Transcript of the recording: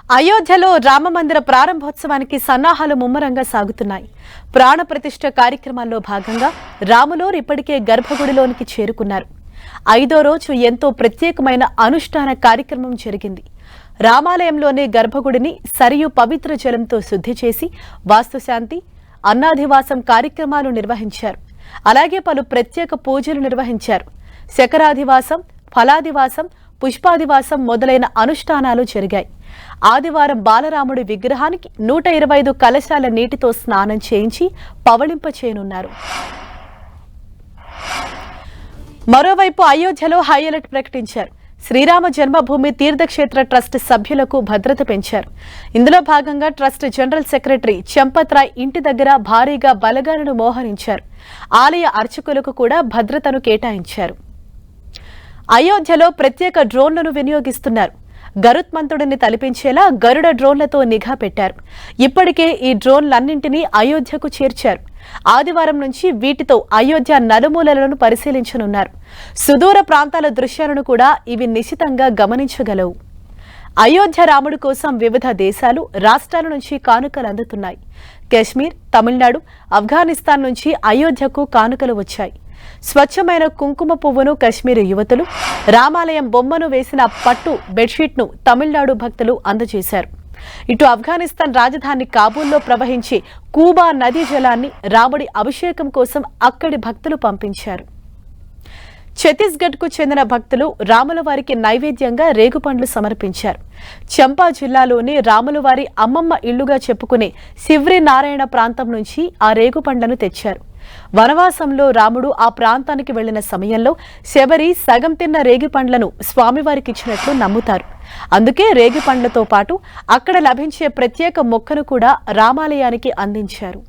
అయోధ్యలో రామమందిర ప్రారంభోత్సవానికి సన్నాహాలు ముమ్మరంగా సాగుతున్నాయి. ప్రాణ ప్రతిష్ఠ కార్యక్రమాల్లో భాగంగా రాములు ఇప్పటికే గర్భగుడిలోనికి చేరుకున్నారు. 5వ రోజు ఎంతో ప్రత్యేకమైన అనుష్ఠాన కార్యక్రమం జరిగింది. రామాలయంలోని గర్భగుడిని సరియు పవిత్ర జలంతో శుద్ధి చేసి వాస్తుశాంతి, అన్నాధివాసం కార్యక్రమాలు నిర్వహించారు. అలాగే పలు ప్రత్యేక పూజలు నిర్వహించారు. శకరాధివాసం, ఫలాదివాసం, పుష్పాదివాసం మొదలైన అనుష్ఠానాలు జరిగాయి. ఆదివారం బాలరాముడి విగ్రహానికి 125 కలశాల నీటితో స్నానం చేయించి పవళింపచేయనున్నారు. మరోవైపు అయోధ్యలో హై అలర్ట్ ప్రకటించారు. శ్రీరామ జన్మభూమి తీర్థక్షేత్ర ట్రస్ట్ సభ్యులకు భద్రత పెంచారు. ఇందులో భాగంగా trust general secretary Champat Rai ఇంటి దగ్గర భారీగా బలగాలను మోహరించారు. ఆలయ అర్చకులకు కూడా భద్రతను కేటాయించారు. అయోధ్యలో ప్రత్యేక డ్రోన్లను వినియోగిస్తున్నారు. గరుత్మంతుడిని తలపించేలా గరుడ డ్రోన్లతో నిఘా పెట్టారు. ఇప్పటికే ఈ డ్రోన్లన్నింటినీ అయోధ్యకు చేర్చారు. ఆదివారం నుంచి వీటితో అయోధ్య నలుమూలలను పరిశీలించనున్నారు. సుదూర ప్రాంతాల దృశ్యాలను కూడా ఇవి నిశితంగా గమనించగలవు. అయోధ్య రాముడి కోసం వివిధ దేశాలు, రాష్ట్రాల నుంచి కానుకలు అందుతున్నాయి. కశ్మీర్, తమిళనాడు, ఆఫ్ఘనిస్తాన్ నుంచి అయోధ్యకు కానుకలు వచ్చాయి. స్వచ్ఛమైన కుంకుమ పువ్వును కశ్మీర్ యువతులు, రామాలయం బొమ్మను వేసిన పట్టు బెడ్షీట్ను తమిళనాడు భక్తులు అందజేశారు. ఇటు ఆఫ్ఘనిస్తాన్ రాజధాని కాబూల్లో ప్రవహించే కూబా నదీ జలాన్ని రాముడి అభిషేకం కోసం అక్కడి భక్తులు పంపించారు. ఛత్తీస్గఢ్కు చెందిన భక్తులు రాములవారికి నైవేద్యంగా రేగుపండ్లు సమర్పించారు. చంపా జిల్లాలోని రాములవారి అమ్మమ్మ ఇళ్లుగా చెప్పుకునే శివ్రి నారాయణ ప్రాంతం నుంచి ఆ రేగుపండ్లను తెచ్చారు. వనవాసంలో రాముడు ఆ ప్రాంతానికి వెళ్లిన సమయంలో శబరి సగం తిన్న రేగిపండ్లను స్వామివారికిచ్చినట్లు నమ్ముతారు. అందుకే రేగిపండ్లతో పాటు అక్కడ లభించే ప్రత్యేక మొక్కను కూడా రామాలయానికి అందించారు.